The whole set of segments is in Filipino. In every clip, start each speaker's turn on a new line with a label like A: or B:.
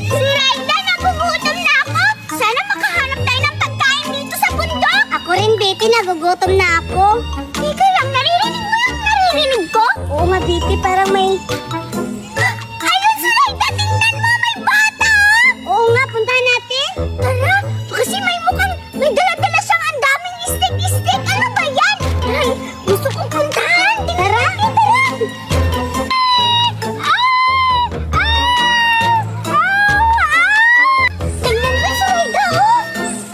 A: Suraida, nagugutom na ako. Sana makahanap tayo ng pagkain dito sa bundok. Ako rin, Betty, nagugutom na ako. Teka lang, naririnig mo yung naririnig ko? Oo nga, Betty, parang may... Ayun, Suraida, tingnan mo, may bata! Oo nga, puntahan natin. Tara, kasi may dala-dala siyang ang daming istik-istik. Ano ba yan? Ay, gusto kong puntahan. Tara, tara. Tingnan mo, Suraida, oh.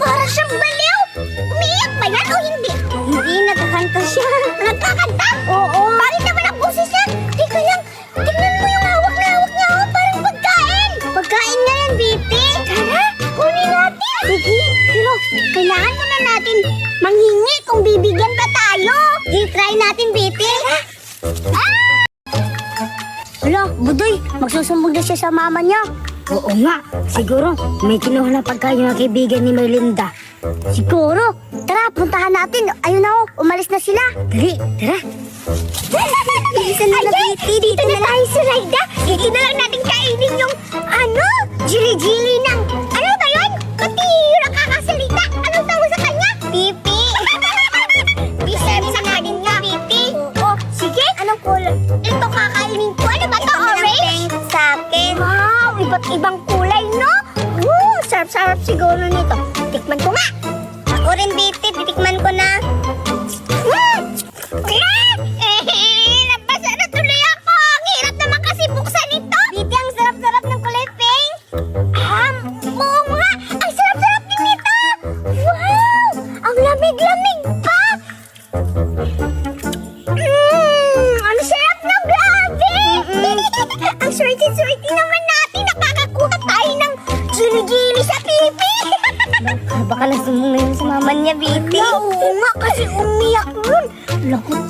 A: Para siyang baliw. Umiiyak ba yan o hindi? Hindi, nagkakanta siya. Nagkakanta? Oo. Bakit naman ang boses niya? Teka lang, tingnan mo yung hawak na hawak niya, oh. Parang pagkain. Pagkain na yan, Bibi. Tara, kunin natin. Sige, pero kailangan muna natin manghingi kung bibigyan pa tayo. Di, try natin, Bibi. Hala, Budoy, magsusumbong na siya sa mama niya. Oo nga, siguro may kinuha na pagkain yung kaibigan ni Melinda. Siguro, tara, puntahan natin. Ayun na, oh, umalis na sila. Dali, tara. Dito na tayo, Suraida. Dito na lang natin kainin yung, jili-jili ng, ano ba yun? Pati nakakasalita. Anong tawag sa kanya? Pipi. Bisabi sa kanin nga, Pipi. Oo, sige. Anong kulay? Ito kakainin ko. Ano ba to, orange? Sa akin. Wow, iba't ibang kulay, no? Sarap-sarap siguro nito. Tikman ko nga. Ako rin, Pipi. Titikman ko na. Nabasa na tuloy ako. Ang hirap naman kasi buksan ito. Pipi, ang sarap-sarap ng kulay pink. Oo nga. Ang sarap-sarap din nito. Wow! Ang lamig-lamig pa. Ang sarap na, grabe. Ang swerte-swerte naman natin. Nakakakuha tayo ng gili-gili sa Pipi. Baka nasumbong na yun sa mama niya, Bibi. Oo nga, kasi umiyak nun. Lagot